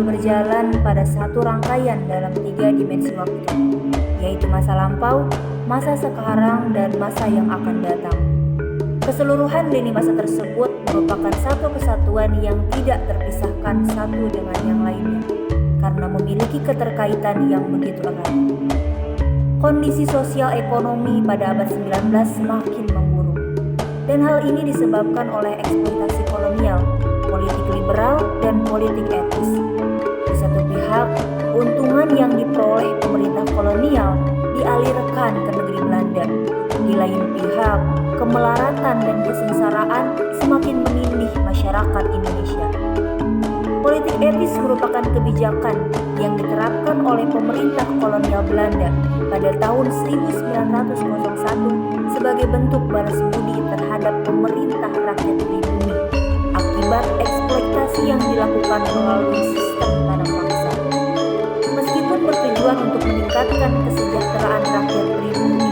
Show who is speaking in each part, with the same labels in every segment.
Speaker 1: selalu berjalan pada satu rangkaian dalam 3 dimensi waktu, yaitu masa lampau, masa sekarang, dan masa yang akan datang. Keseluruhan lini masa tersebut merupakan satu kesatuan yang tidak terpisahkan satu dengan yang lainnya, karena memiliki keterkaitan yang begitu erat. Kondisi sosial ekonomi pada abad 19 semakin memburuk, dan hal ini disebabkan oleh eksploitasi kolonial, politik liberal, dan politik etis. Di satu pihak, keuntungan yang diperoleh pemerintah kolonial dialirkan ke negeri Belanda. Di lain pihak, kemelaratan dan kesengsaraan semakin menindih masyarakat Indonesia. Politik etis merupakan kebijakan yang diterapkan oleh pemerintah kolonial Belanda pada tahun 1901 sebagai bentuk balas budi terhadap pemerintah rakyat pribumi akibat eksploitasi yang dilakukan melalui sistem tanam paksa. Meskipun bertujuan untuk meningkatkan kesejahteraan rakyat pribumi,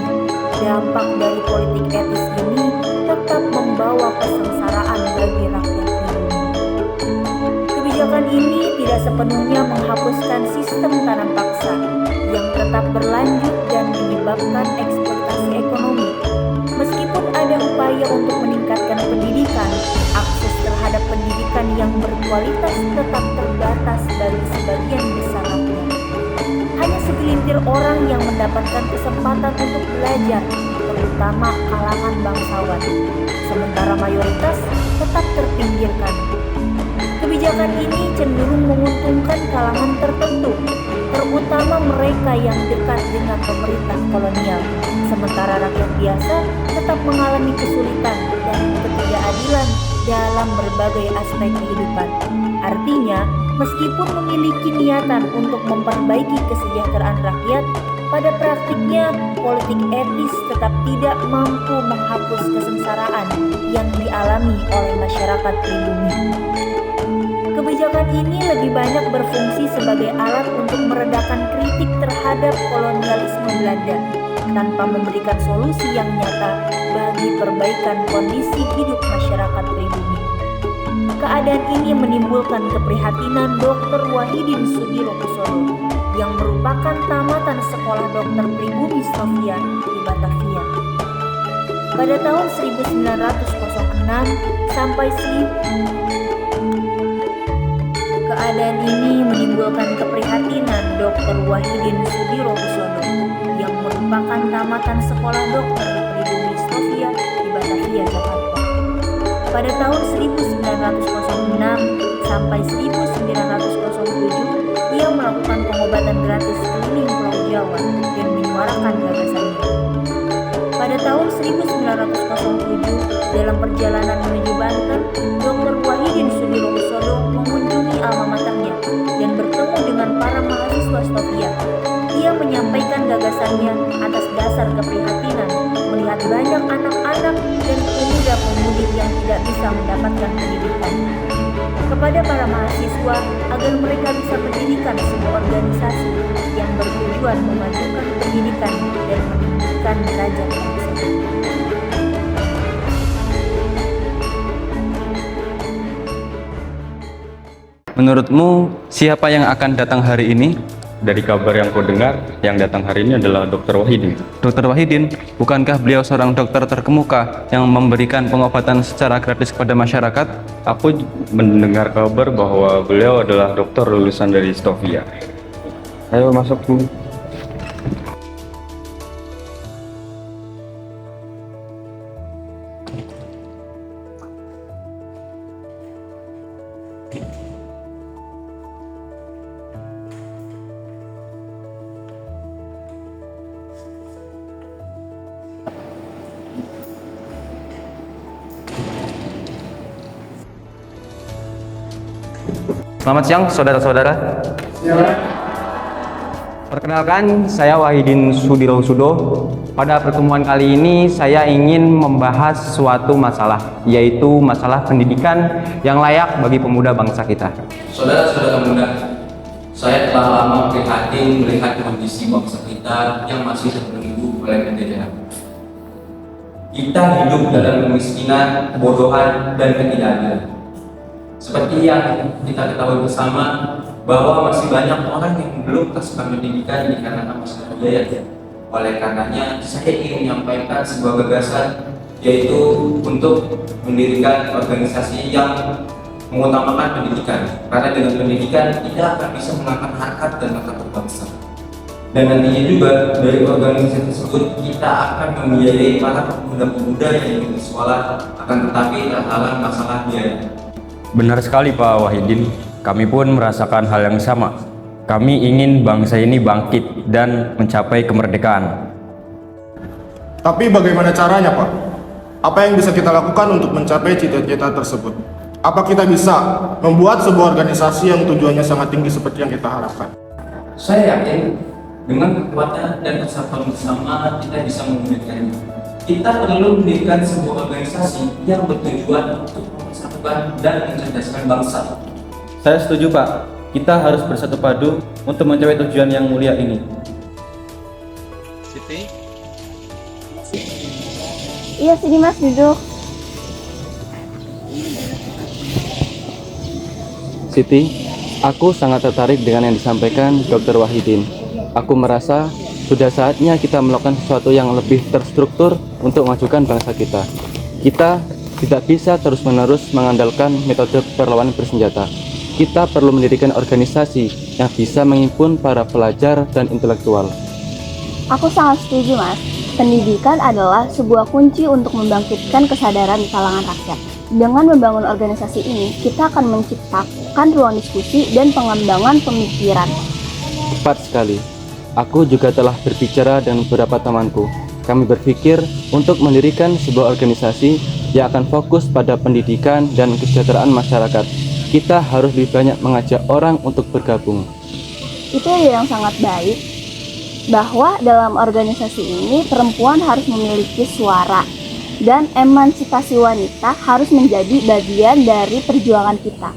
Speaker 1: dampak dari politik etis ini tetap membawa kesengsaraan bagi rakyat pribumi. Kebijakan ini tidak sepenuhnya menghapuskan sistem tanam paksa yang tetap berlanjut dan menyebabkan eksploitasi ekonomi. Meskipun ada upaya untuk meningkatkan pendidikan, akses terhadap pendidikan yang berkualitas tetap terbatas bagi sebagian besar rakyat. Hanya segelintir orang yang mendapatkan kesempatan untuk belajar, terutama kalangan bangsawan, sementara mayoritas tetap terpinggirkan. Kebijakan ini cenderung menguntungkan kalangan tertentu, terutama mereka yang dekat dengan pemerintah kolonial, sementara rakyat biasa tetap mengalami kesulitan dan ketidakadilan dalam berbagai aspek kehidupan. Artinya, meskipun memiliki niatan untuk memperbaiki kesejahteraan rakyat, pada praktiknya politik etis tetap tidak mampu menghapus kesengsaraan yang dialami oleh masyarakat pribumi. Kebijakan ini lebih banyak berfungsi sebagai alat untuk meredakan kritik terhadap kolonialisme Belanda, tanpa memberikan solusi yang nyata bagi perbaikan kondisi hidup masyarakat pribumi. Keadaan ini menimbulkan keprihatinan Dr. Wahidin Sudirokusodo yang merupakan tamatan sekolah dokter pribumi Stovia di Batavia. Pada tahun 1906 sampai keadaan ini menimbulkan keprihatinan Dr. Wahidin Sudirokusodo yang merupakan tamatan sekolah dokter pribumi Stovia di Batavia, Jakarta. Pada tahun 1906 sampai 1907, ia melakukan pengobatan gratis keliling Pulau Jawa dan menyuarakan gagasannya. Pada tahun 1907, dalam perjalanan menuju Banten, Dr. Wahidin Sudirokusodo mengunjungi alma maternya dan bertemu dengan para mahasiswa Stovia. Ia menyampaikan gagasannya atas dasar keprihatinan melihat banyak anak-anak dan pemuda-pemudi yang tidak bisa mendapatkan pendidikan. Kepada para mahasiswa agar mereka bisa mendirikan sebuah organisasi yang bertujuan memajukan pendidikan dan meninggikan derajat bangsa.
Speaker 2: Menurutmu, siapa yang akan datang hari ini?
Speaker 3: Dari kabar yang kau dengar, yang datang hari ini adalah Dr. Wahidin.
Speaker 2: Dr. Wahidin, bukankah beliau seorang dokter terkemuka yang memberikan pengobatan secara gratis kepada masyarakat?
Speaker 3: Aku mendengar kabar bahwa beliau adalah dokter lulusan dari Stovia. Ayo masuk, Bu.
Speaker 2: Selamat siang, saudara-saudara. Perkenalkan, saya Wahidin Sudirokusodo. Pada pertemuan kali ini, saya ingin membahas suatu masalah, yaitu masalah pendidikan yang layak bagi pemuda bangsa kita.
Speaker 4: Saudara-saudara muda, saya telah lama prihatin melihat kondisi bangsa kita yang masih terbelenggu oleh penjajahan. Kita hidup dalam kemiskinan, kebodohan, dan ketidakadilan. Seperti yang kita ketahui bersama bahwa masih banyak orang yang belum terserap pendidikan dikarenakan masalah biaya. Oleh karenanya, saya ingin menyampaikan sebuah gagasan, yaitu untuk mendirikan organisasi yang mengutamakan pendidikan. Karena dengan pendidikan kita akan bisa mengangkat harkat dan martabat bangsa. Dan nantinya juga dari organisasi tersebut kita akan membiayai para pemuda-pemuda yang ingin sekolah, akan tetapi terhalang masalah biaya.
Speaker 3: Benar sekali Pak Wahidin, kami pun merasakan hal yang sama. Kami ingin bangsa ini bangkit dan mencapai kemerdekaan.
Speaker 5: Tapi bagaimana caranya, Pak? Apa yang bisa kita lakukan untuk mencapai cita-cita tersebut? Apa kita bisa membuat sebuah organisasi yang tujuannya sangat tinggi seperti yang kita harapkan?
Speaker 4: Saya yakin dengan kekuatan dan kesatuan bersama kita bisa mewujudkannya. Kita perlu mendirikan sebuah organisasi yang bertujuan untuk mempersatukan dan mencerdaskan bangsa.
Speaker 6: Saya setuju Pak, kita harus bersatu padu untuk mencapai tujuan yang mulia ini.
Speaker 7: Siti?
Speaker 8: Iya sini Mas, duduk.
Speaker 9: Siti, aku sangat tertarik dengan yang disampaikan Dr. Wahidin. Aku merasa sudah saatnya kita melakukan sesuatu yang lebih terstruktur untuk memajukan bangsa kita. Kita tidak bisa terus-menerus mengandalkan metode perlawanan bersenjata. Kita perlu mendirikan organisasi yang bisa menghimpun para pelajar dan intelektual.
Speaker 8: Aku sangat setuju Mas. Pendidikan adalah sebuah kunci untuk membangkitkan kesadaran di kalangan rakyat. Dengan membangun organisasi ini, kita akan menciptakan ruang diskusi dan pengembangan pemikiran.
Speaker 9: Tepat sekali. Aku juga telah berbicara dengan beberapa temanku. Kami berpikir untuk mendirikan sebuah organisasi yang akan fokus pada pendidikan dan kesejahteraan masyarakat. Kita harus lebih banyak mengajak orang untuk bergabung.
Speaker 8: Itu ide yang sangat baik, bahwa dalam organisasi ini perempuan harus memiliki suara dan emansipasi wanita harus menjadi bagian dari perjuangan kita.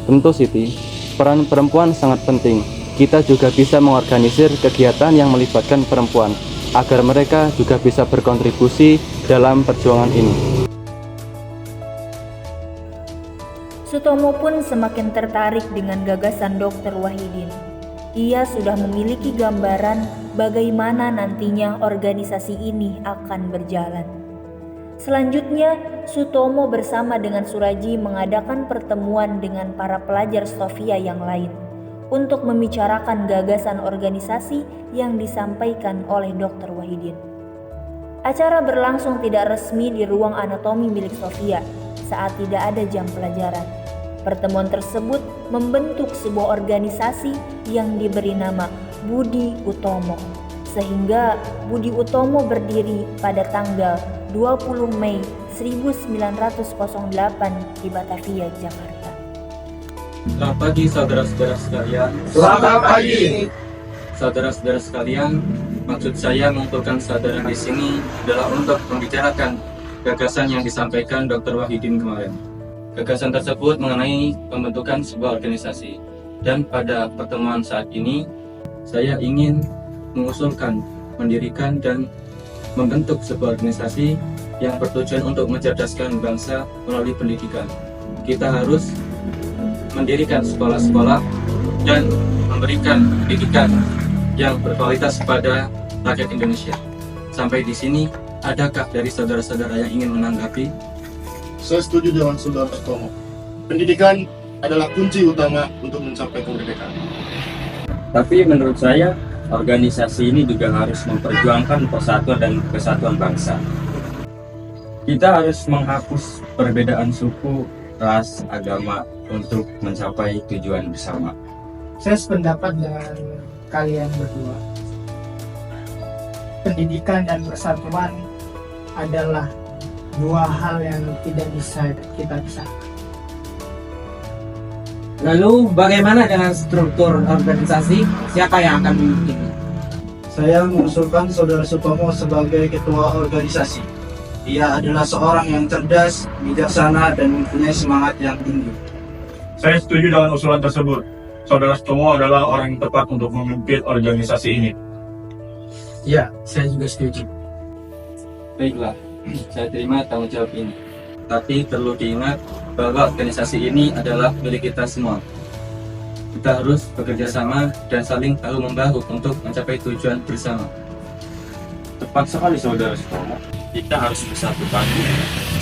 Speaker 9: Tentu Siti, peran perempuan sangat penting. Kita juga bisa mengorganisir kegiatan yang melibatkan perempuan agar mereka juga bisa berkontribusi dalam perjuangan ini.
Speaker 1: Sutomo pun semakin tertarik dengan gagasan Dr. Wahidin. Ia sudah memiliki gambaran bagaimana nantinya organisasi ini akan berjalan. Selanjutnya, Sutomo bersama dengan Suraji mengadakan pertemuan dengan para pelajar Stovia yang lain untuk membicarakan gagasan organisasi yang disampaikan oleh Dr. Wahidin. Acara berlangsung tidak resmi di ruang anatomi milik Stovia saat tidak ada jam pelajaran. Pertemuan tersebut membentuk sebuah organisasi yang diberi nama Budi Utomo, sehingga Budi Utomo berdiri pada tanggal 20 Mei 1908 di Batavia, Jakarta.
Speaker 6: Selamat pagi saudara-saudara sekalian.
Speaker 5: Selamat pagi.
Speaker 6: Saudara-saudara sekalian, maksud saya mengumpulkan saudara di sini adalah untuk membicarakan gagasan yang disampaikan Dr. Wahidin kemarin. Gagasan tersebut mengenai pembentukan sebuah organisasi. Dan pada pertemuan saat ini, saya ingin mengusulkan, mendirikan dan membentuk sebuah organisasi yang bertujuan untuk mencerdaskan bangsa melalui pendidikan. Kita harus mendirikan sekolah-sekolah dan memberikan pendidikan yang berkualitas kepada rakyat Indonesia. Sampai di sini, adakah dari saudara-saudara yang ingin menanggapi?
Speaker 5: Saya setuju dengan Saudara Sutomo. Pendidikan adalah kunci utama untuk mencapai kemerdekaan.
Speaker 3: Tapi menurut saya, organisasi ini juga harus memperjuangkan persatuan dan kesatuan bangsa. Kita harus menghapus perbedaan suku, ras, agama untuk mencapai tujuan bersama.
Speaker 10: Saya sependapat dengan kalian berdua. Pendidikan dan persatuan adalah dua hal yang tidak bisa kita pisahkan.
Speaker 7: Lalu bagaimana dengan struktur organisasi? Siapa yang akan memimpinnya?
Speaker 10: Saya mengusulkan Saudara Sutomo sebagai ketua organisasi. Dia adalah seorang yang cerdas, bijaksana, dan mempunyai semangat yang tinggi.
Speaker 5: Saya setuju dengan usulan tersebut. Saudara Sutomo adalah orang yang tepat untuk memimpin organisasi ini.
Speaker 10: Ya, saya juga setuju.
Speaker 6: Baiklah, saya terima tanggung jawab ini. Tapi perlu diingat bahwa organisasi ini adalah milik kita semua. Kita harus bekerja sama dan saling bahu-membahu untuk mencapai tujuan bersama.
Speaker 3: Tepat sekali saudara Sutomo. Kita harus bersatu padu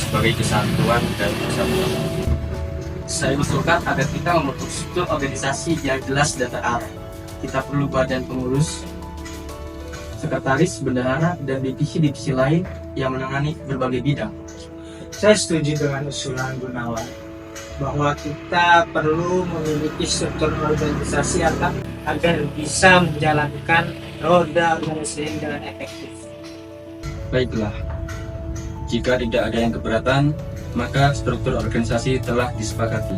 Speaker 3: sebagai kesatuan dan persatuan.
Speaker 7: Saya usulkan agar kita membentuk struktur organisasi yang jelas dan terarah. Kita perlu badan pengurus, sekretaris, bendahara, dan divisi-divisi lain yang menangani berbagai bidang.
Speaker 10: Saya setuju dengan usulan Gunawan bahwa kita perlu memiliki struktur organisasi agar bisa menjalankan roda organisasi dengan efektif.
Speaker 6: Baiklah, jika tidak ada yang keberatan, maka struktur organisasi telah disepakati.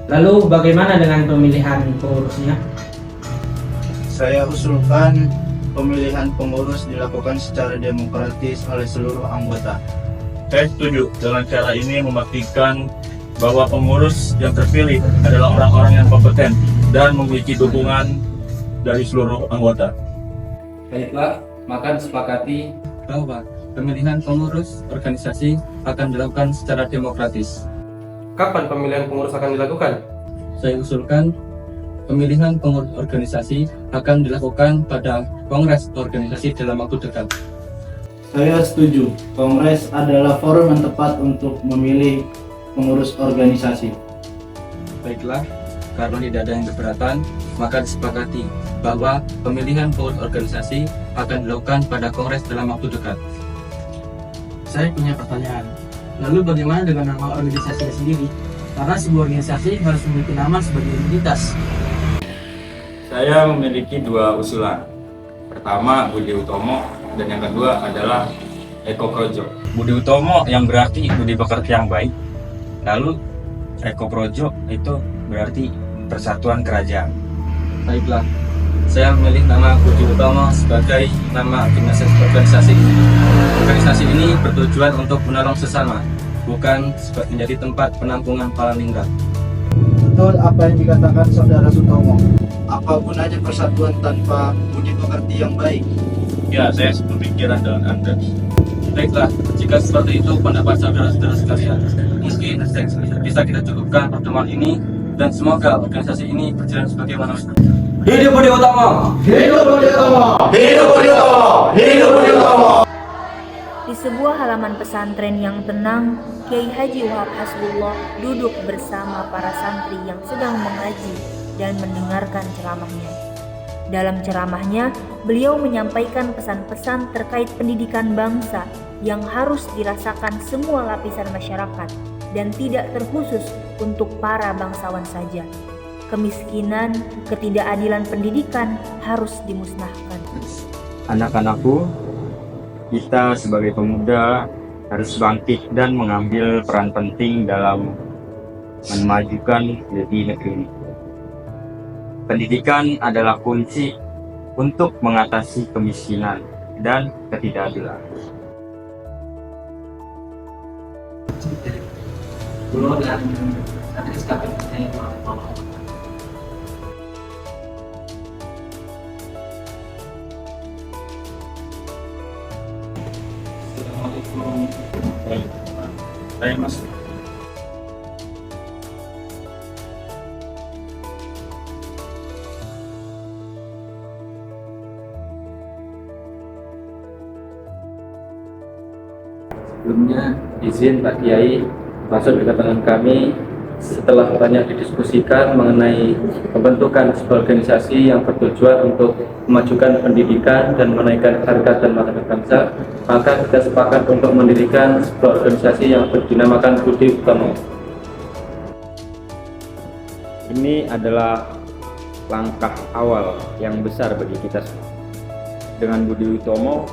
Speaker 7: Lalu bagaimana dengan pemilihan pengurusnya?
Speaker 10: Saya usulkan pemilihan pengurus dilakukan secara demokratis oleh seluruh anggota.
Speaker 3: Saya setuju dengan cara ini memastikan bahwa pengurus yang terpilih adalah orang-orang yang kompeten dan memiliki dukungan dari seluruh anggota.
Speaker 4: Baiklah, maka disepakati
Speaker 6: Bahwa pemilihan pengurus organisasi akan dilakukan secara demokratis.
Speaker 9: Kapan pemilihan pengurus akan dilakukan?
Speaker 6: Saya usulkan pemilihan pengurus organisasi akan dilakukan pada kongres organisasi dalam waktu dekat.
Speaker 10: Saya setuju, Kongres adalah forum yang tepat untuk memilih pengurus organisasi.
Speaker 6: Baiklah, karena tidak ada yang keberatan, maka disepakati bahwa pemilihan pengurus organisasi akan dilakukan pada kongres dalam waktu dekat.
Speaker 7: Saya punya pertanyaan. Lalu bagaimana dengan nama organisasi sendiri? Karena sebuah organisasi harus memiliki nama sebagai identitas.
Speaker 3: Saya memiliki dua usulan. Pertama, Budi Utomo, dan yang kedua adalah Eko Projo. Budi Utomo yang berarti budi pekerti yang baik. Lalu Eko Projo itu berarti persatuan kerajaan.
Speaker 6: Baiklah, saya memilih nama Budi Utomo sebagai nama organisasi. Organisasi ini bertujuan untuk menolong sesama, bukan menjadi tempat penampungan para ningrat.
Speaker 10: Betul apa yang dikatakan Saudara Sutomo. Apa gunanya persatuan tanpa budi pekerti yang baik?
Speaker 3: Ya, saya sepemikiran dengan Anda.
Speaker 6: Baiklah, jika seperti itu pendapat saudara-saudara sekalian, mungkin bisa kita cukupkan pertemuan ini dan semoga organisasi ini berjalan sebagaimana.
Speaker 4: Hidup Budi Utomo!
Speaker 5: Hidup Budi Utomo! Hidup Budi Utomo! Hidup Budi Utomo!
Speaker 1: Di sebuah halaman pesantren yang tenang, Kiai Haji Wahab Hasbullah duduk bersama para santri yang sedang mengaji dan mendengarkan ceramahnya. Dalam ceramahnya, beliau menyampaikan pesan-pesan terkait pendidikan bangsa yang harus dirasakan semua lapisan masyarakat dan tidak terkhusus untuk para bangsawan saja. Kemiskinan, ketidakadilan pendidikan harus dimusnahkan.
Speaker 3: Anak-anakku, kita sebagai pemuda harus bangkit dan mengambil peran penting dalam memajukan negeri ini. Pendidikan adalah kunci untuk mengatasi kemiskinan dan ketidakadilan. Saya masuk.
Speaker 9: Sebelumnya, izin Pak Kiai masuk ke keterangan kami setelah banyak didiskusikan mengenai pembentukan sebuah organisasi yang bertujuan untuk memajukan pendidikan dan menaikkan harkat dan martabat bangsa, maka kita sepakat untuk mendirikan sebuah organisasi yang bernamakan Budi Utomo.
Speaker 2: Ini adalah langkah awal yang besar bagi kita semua. Dengan Budi Utomo,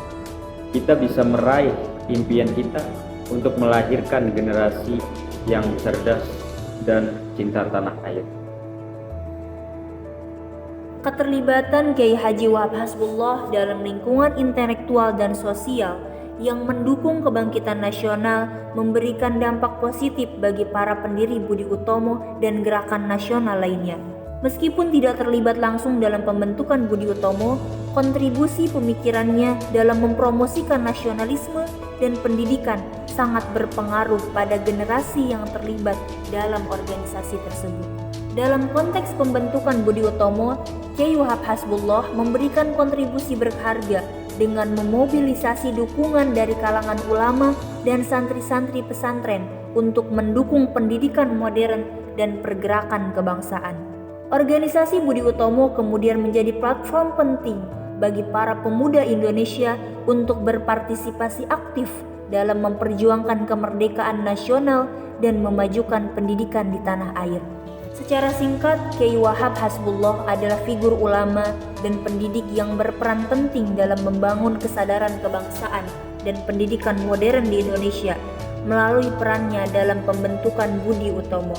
Speaker 2: kita bisa meraih impian kita untuk melahirkan generasi yang cerdas dan cinta tanah air.
Speaker 1: Keterlibatan Kiai Haji Wahab Hasbullah dalam lingkungan intelektual dan sosial yang mendukung kebangkitan nasional memberikan dampak positif bagi para pendiri Budi Utomo dan gerakan nasional lainnya. Meskipun tidak terlibat langsung dalam pembentukan Budi Utomo, kontribusi pemikirannya dalam mempromosikan nasionalisme dan pendidikan sangat berpengaruh pada generasi yang terlibat dalam organisasi tersebut. Dalam konteks pembentukan Budi Utomo, Kyai Wahab Hasbullah memberikan kontribusi berharga dengan memobilisasi dukungan dari kalangan ulama dan santri-santri pesantren untuk mendukung pendidikan modern dan pergerakan kebangsaan. Organisasi Budi Utomo kemudian menjadi platform penting bagi para pemuda Indonesia untuk berpartisipasi aktif dalam memperjuangkan kemerdekaan nasional dan memajukan pendidikan di tanah air. Secara singkat, Kyai Wahab Hasbullah adalah figur ulama dan pendidik yang berperan penting dalam membangun kesadaran kebangsaan dan pendidikan modern di Indonesia melalui perannya dalam pembentukan Budi Utomo.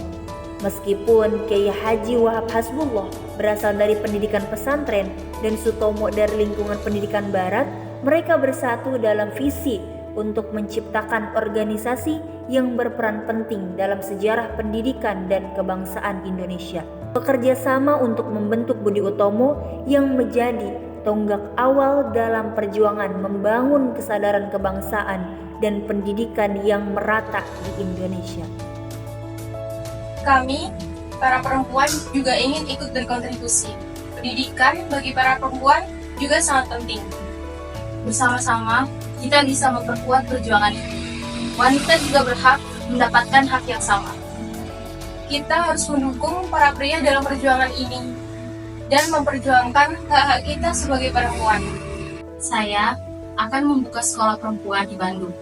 Speaker 1: Meskipun Kyai Haji Wahab Hasbullah berasal dari pendidikan pesantren dan Sutomo dari lingkungan pendidikan barat, mereka bersatu dalam visi untuk menciptakan organisasi yang berperan penting dalam sejarah pendidikan dan kebangsaan Indonesia. Bekerja sama untuk membentuk Budi Utomo yang menjadi tonggak awal dalam perjuangan membangun kesadaran kebangsaan dan pendidikan yang merata di Indonesia.
Speaker 11: Kami, para perempuan, juga ingin ikut berkontribusi. Pendidikan bagi para perempuan juga sangat penting. Bersama-sama, kita bisa memperkuat perjuangan ini. Wanita juga berhak mendapatkan hak yang sama. Kita harus mendukung para pria dalam perjuangan ini dan memperjuangkan hak-hak kita sebagai perempuan. Saya akan membuka sekolah perempuan di Bandung,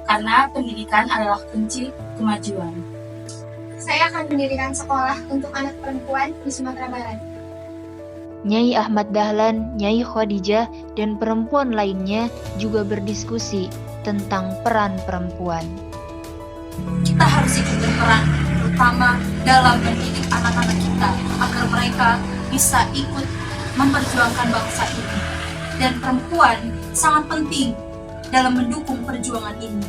Speaker 11: karena pendidikan adalah kunci kemajuan.
Speaker 12: Saya akan mendirikan sekolah untuk anak perempuan di Sumatera Barat.
Speaker 13: Nyai Ahmad Dahlan, Nyai Khadijah, dan perempuan lainnya juga berdiskusi tentang peran perempuan.
Speaker 11: Kita harus ikut berperan, terutama dalam mendidik anak-anak kita agar mereka bisa ikut memperjuangkan bangsa ini. Dan perempuan sangat penting dalam mendukung perjuangan ini.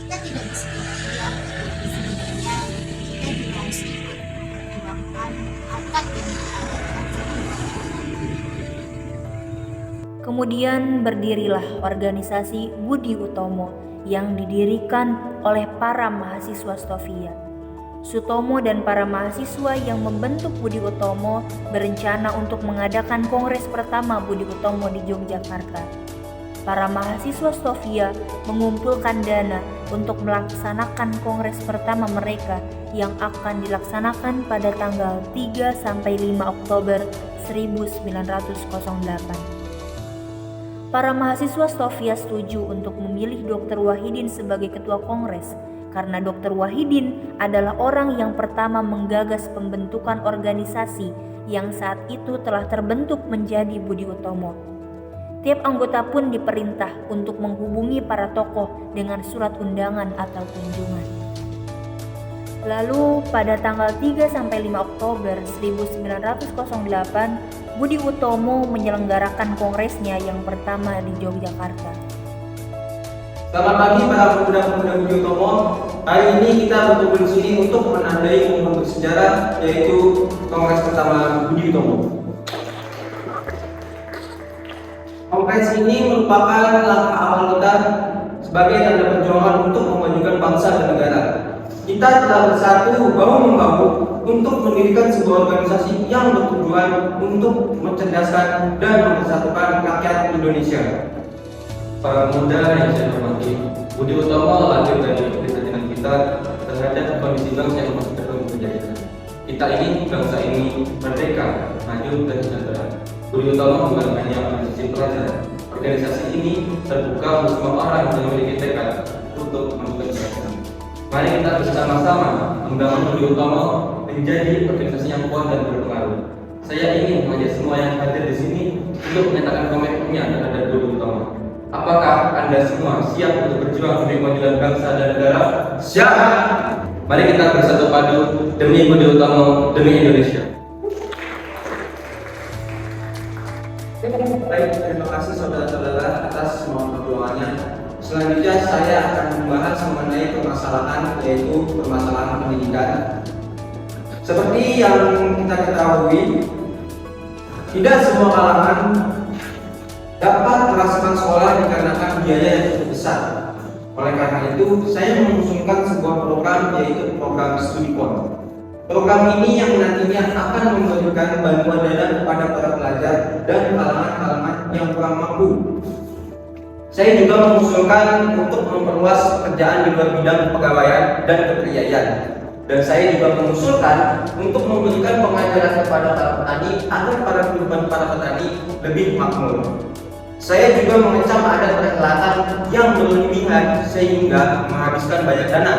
Speaker 12: Kita tidak bisa diam, sebenarnya kita juga harus ikut memperjuangkan hak dan
Speaker 1: Kemudian berdirilah organisasi Budi Utomo yang didirikan oleh para mahasiswa Stovia. Sutomo dan para mahasiswa yang membentuk Budi Utomo berencana untuk mengadakan kongres pertama Budi Utomo di Yogyakarta. Para mahasiswa Stovia mengumpulkan dana untuk melaksanakan kongres pertama mereka yang akan dilaksanakan pada tanggal 3-5 Oktober 1908. Para mahasiswa Stovia setuju untuk memilih Dr. Wahidin sebagai ketua kongres karena Dr. Wahidin adalah orang yang pertama menggagas pembentukan organisasi yang saat itu telah terbentuk menjadi Budi Utomo. Tiap anggota pun diperintah untuk menghubungi para tokoh dengan surat undangan atau kunjungan. Lalu pada tanggal 3-5 Oktober 1908, Budi Utomo menyelenggarakan kongresnya yang pertama di Yogyakarta.
Speaker 14: Selamat pagi para pemuda-pemuda Budi Utomo. Hari ini kita berkumpul di sini untuk menandai momen bersejarah, yaitu kongres pertama Budi Utomo. Kongres ini merupakan langkah awal kita sebagai tanda perjuangan untuk memajukan bangsa dan negara. Kita telah bersatu bahu-membahu untuk mendirikan sebuah organisasi yang bertujuan untuk mencerdaskan dan mempersatukan rakyat Indonesia.
Speaker 9: Para pemuda yang saya hormati, Budi Utomo lahir dari keprihatinan kita terhadap kondisi bangsa yang masih terus menjadikan. Kita ingin bangsa ini merdeka, maju dan sejahtera. Budi Utomo bukan hanya organisasi pelajar. Organisasi ini terbuka untuk semua orang yang memiliki tekad untuk melakukan kebajikan. Mari kita bersama-sama membangun Budi Utomo menjadi organisasi yang kuat dan berpengaruh. Saya ingin mengajak semua yang hadir di sini untuk menyatakan komitmennya terhadap Budi Utomo. Apakah Anda semua siap untuk berjuang demi kemajuan bangsa dan negara? Siap! Mari kita bersatu padu demi Budi Utomo, demi Indonesia.
Speaker 14: Baik, terima kasih saudara-saudara atas semua perjuangannya. Selanjutnya saya akan membahas mengenai permasalahan, yaitu permasalahan pendidikan. Seperti yang kita ketahui, tidak semua kalangan dapat melaksanakan sekolah dikarenakan biaya yang cukup besar. Oleh karena itu, saya mengusulkan sebuah program, yaitu program studi pon. Program ini yang nantinya akan memberikan bantuan dana kepada para pelajar dan kalangan-kalangan yang kurang mampu. Saya juga mengusulkan untuk memperluas pekerjaan di luar bidang kepegawaian dan kepriayaan. Dan saya juga mengusulkan untuk memberikan pengajaran kepada para petani agar kehidupan para petani lebih makmur. Saya juga mengecam ada perhelatan yang berlebihan sehingga menghabiskan banyak dana,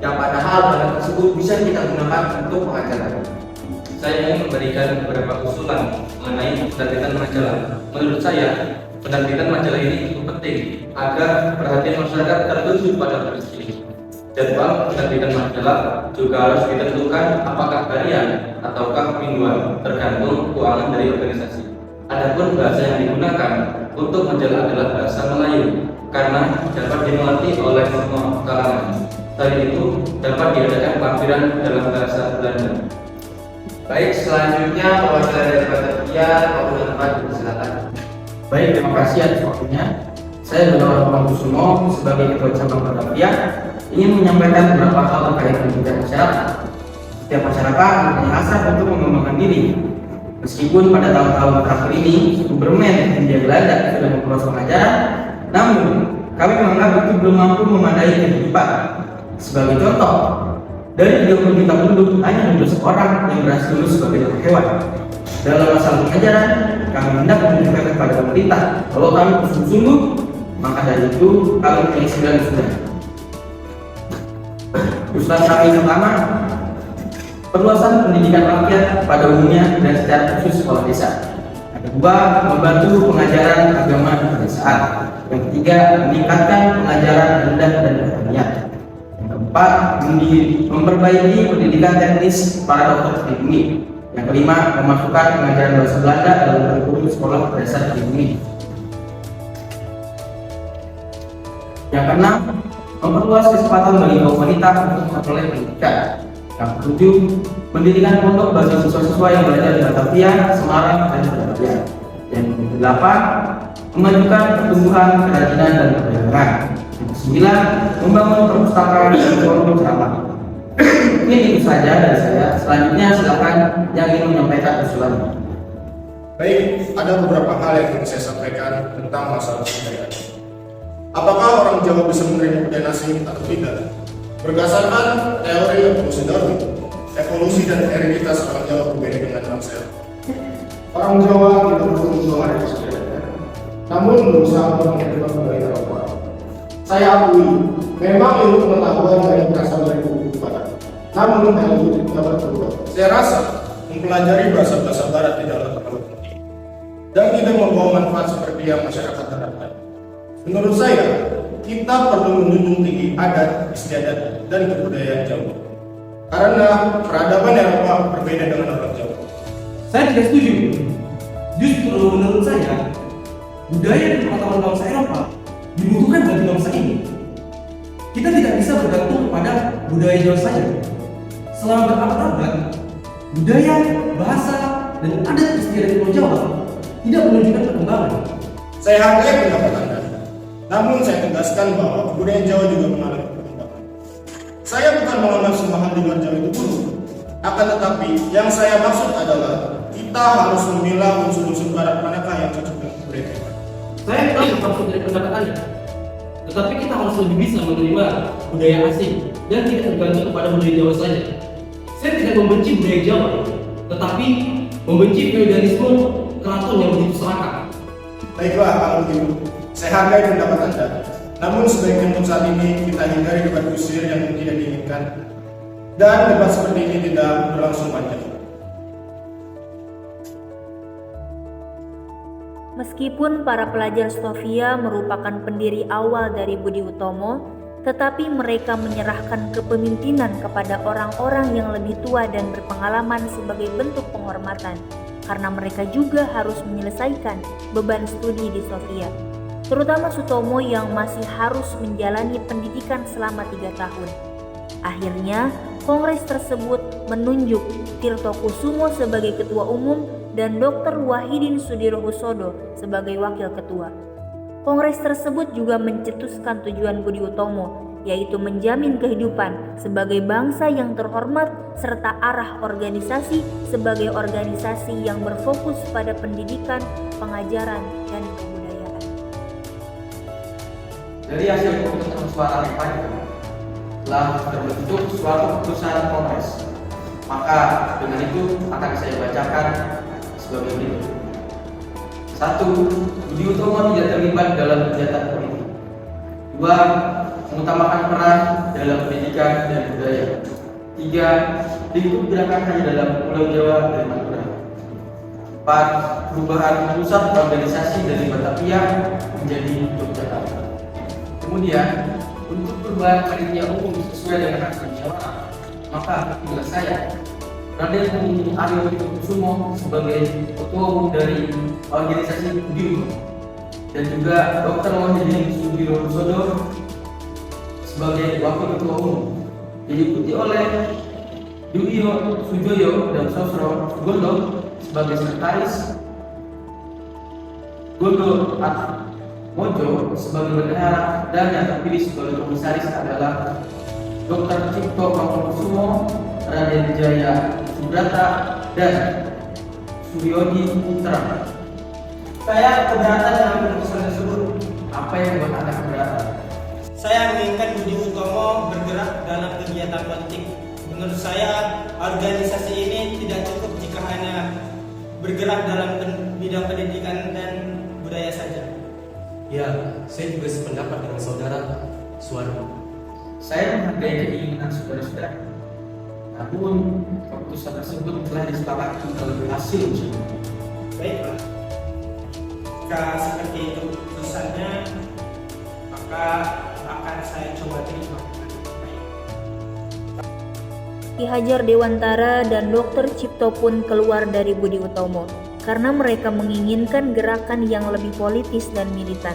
Speaker 14: yang padahal dana tersebut bisa kita gunakan untuk pengajaran.
Speaker 9: Saya ingin memberikan beberapa usulan mengenai penerbitan majalah. Menurut saya, penerbitan majalah ini cukup penting agar perhatian masyarakat tertuju pada kondisi. Jadwal penerbitan majalah juga harus ditentukan apakah harian ataukah mingguan, tergantung keuangan dari organisasi. Adapun bahasa yang digunakan untuk majalah adalah bahasa Melayu karena dapat dimengerti oleh semua kalangan. Selain itu, dapat diadakan lampiran dalam bahasa Belanda.
Speaker 14: Baik, selanjutnya perwakilan dari Batavia, Pak Unpad, silakan.
Speaker 7: Baik, terima kasih atas waktunya. Saya Dono Kusumo sebagai Ketua Cabang Batavia ingin menyampaikan beberapa hal terkait pendidikan masyarakat. Setiap masyarakat mempunyai hasrat untuk mengembangkan diri. Meskipun pada tahun-tahun terakhir ini Superman Hindia Belanda sudah memperluas pengajaran, namun kami menganggap itu belum mampu memadai kehidupan. Sebagai contoh, dari 30 juta penduduk hanya 12 orang yang berhasil lulus sebagai dokter hewan. Dalam masalah pengajaran, kami hendak menunjukkan kepada pemerintah kalau kami bersungguh-sungguh, maka dari itu kami mempunyai 9 usulan. Usulan kami pertama, perluasan pendidikan rakyat pada umumnya dan secara khusus sekolah desa. Yang kedua, membantu pengajaran agama di pedesaan. Yang ketiga, meningkatkan pengajaran rendah dan pertanian. Yang keempat, memperbaiki pendidikan teknis para dokter pribumi. Yang kelima, memasukkan pengajaran bahasa Belanda dalam kurikulum sekolah dasar pribumi. Yang keenam, memperluas kesempatan bagi kaum wanita untuk memperoleh pendidikan. Yang ketujuh, pendidikan pondok bagi siswa-siswa yang belajar di Batavia, Semarang, dan Surabaya. Yang kedelapan, memajukan pertumbuhan kerajinan dan perdagangan. Yang kesembilan, membangun perpustakaan dan forum ceramah. Mungkin itu saja dari saya. Selanjutnya silakan yang ingin menyampaikan usulan.
Speaker 5: Baik, ada beberapa hal yang ingin saya sampaikan tentang masalah budaya. Apakah orang Jawa bisa menerima budaya asing atau tidak? Berdasarkan teori evolusi Darwin, evolusi dan hereditas orang Jawa berbeda dengan bangsa Eropa. Orang Jawa tidak beruntung ada di sekitarnya, namun berusaha untuk menerima budaya Eropa. Saya akui, memang ilmu pengetahuan yang berasal dari buku barat, namun hal itu tidak berubah. Saya rasa mempelajari bahasa-bahasa barat tidaklah terlalu penting dan tidak membawa manfaat seperti yang masyarakat harapkan. Menurut saya, kita perlu menjunjung tinggi adat, istiadat, dan kebudayaan Jawa. Karena peradaban Eropa berbeda dengan orang Jawa.
Speaker 7: Saya tidak setuju. Justru menurut saya, budaya dan pengetahuan bangsa Eropa dibutuhkan bagi bangsa ini. Kita tidak bisa bergantung pada budaya Jawa saja. Selama berabad-abad, budaya, bahasa, dan adat istiadat Pulau Jawa tidak menunjukkan perkembangan.
Speaker 5: Saya hargai pendapat Anda, namun saya tegaskan bahwa kebudayaan Jawa juga mengalami perkembangan. Saya bukan menganggap semua hal di luar Jawa itu buruk, akan tetapi yang saya maksud adalah kita harus memilah unsur-unsur barat manakah yang cocok dengan budaya kita.
Speaker 7: Saya tahu maksud dari pendapat Anda, tetapi kita harus lebih bisa menerima budaya asing dan tidak tergantung kepada budaya Jawa saja. Saya tidak membenci budaya Jawa, tetapi membenci feodalisme keraton yang begitu serakah.
Speaker 5: Baiklah, kalau begitu, saya hargai pendapat Anda. Namun sebaiknya untuk saat ini kita hindari debat kusir yang tidak diinginkan dan debat seperti ini tidak berlangsung panjang.
Speaker 1: Meskipun para pelajar Sofia merupakan pendiri awal dari Budi Utomo, tetapi mereka menyerahkan kepemimpinan kepada orang-orang yang lebih tua dan berpengalaman sebagai bentuk penghormatan, karena mereka juga harus menyelesaikan beban studi di Sofia, terutama Sutomo yang masih harus menjalani pendidikan selama 3 tahun. Akhirnya, kongres tersebut menunjuk Tirto Kusumo sebagai ketua umum dan Dr. Wahidin Sudirohusodo sebagai wakil ketua. Kongres tersebut juga mencetuskan tujuan Budi Utomo, yaitu menjamin kehidupan sebagai bangsa yang terhormat serta arah organisasi sebagai organisasi yang berfokus pada pendidikan, pengajaran, dan kebudayaan.
Speaker 14: Dari hasil keputusan suara referendum telah terbentuk suatu keputusan Kongres. Maka dengan itu akan saya bacakan sebagai berikut. 1. Budi Utomo tidak terlibat dalam kegiatan politik. 2. Mengutamakan peran dalam pendidikan dan budaya. 3. Lingkup gerakan hanya dalam Pulau Jawa dan Madura. 4. Perubahan pusat organisasi dari Batavia menjadi Yogyakarta. Kemudian, untuk perubahan panitia umum sesuai dengan hak musyawarah, maka tugas saya, Raden Aryo Kusumo sebagai Ketua Umum dari organisasi Budi Utomo dan juga Dr. Wahidin Sudirohusodo sebagai Wakil Ketua Umum, diikuti oleh Duyo Sujoyo dan Sosro Gondo sebagai Sekretaris, Gondo Mojo sebagai bendahara, dan yang terpilih sebagai komisaris adalah Dr. Cipto Mangunkusumo, Raden Jaya Subrata, dan Suryodi Putra.
Speaker 10: Saya keberatan dengan keputusan tersebut.
Speaker 14: Apa yang membuat Anda keberatan?
Speaker 10: Saya menginginkan Budi Utomo bergerak dalam kegiatan politik. Menurut saya, organisasi ini tidak cukup jika hanya bergerak dalam bidang pendidikan dan budaya saja.
Speaker 15: Ya, saya juga sependapat dengan saudara Suwardi.
Speaker 14: Saya menghargai keinginan saudara-saudara. Namun, keputusan tersebut telah disepakati oleh hasil uji.
Speaker 10: Baiklah, jika seperti itu keputusannya, maka akan saya coba terima.
Speaker 1: Ki Hajar Dewantara dan Dr. Cipto pun keluar dari Budi Utomo karena mereka menginginkan gerakan yang lebih politis dan militan.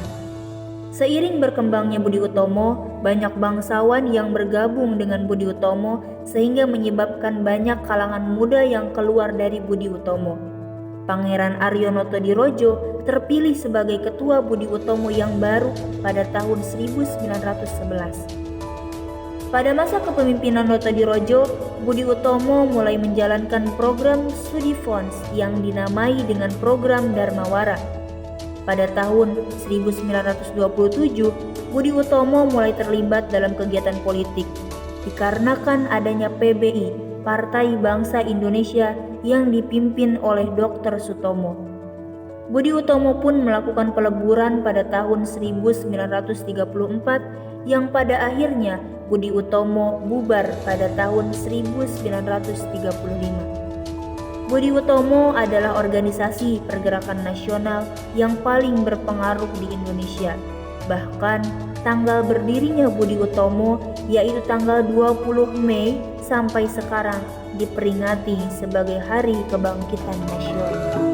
Speaker 1: Seiring berkembangnya Budi Utomo, banyak bangsawan yang bergabung dengan Budi Utomo sehingga menyebabkan banyak kalangan muda yang keluar dari Budi Utomo. Pangeran Aryo Notodirojo terpilih sebagai ketua Budi Utomo yang baru pada tahun 1911. Pada masa kepemimpinan Notodirojo, Budi Utomo mulai menjalankan program studi Fons yang dinamai dengan program Dharmawara. Pada tahun 1927, Budi Utomo mulai terlibat dalam kegiatan politik dikarenakan adanya PBI, Partai Bangsa Indonesia yang dipimpin oleh Dr. Sutomo. Budi Utomo pun melakukan peleburan pada tahun 1934 yang pada akhirnya Budi Utomo bubar pada tahun 1935. Budi Utomo adalah organisasi pergerakan nasional yang paling berpengaruh di Indonesia. Bahkan tanggal berdirinya Budi Utomo yaitu tanggal 20 Mei sampai sekarang diperingati sebagai Hari Kebangkitan Nasional.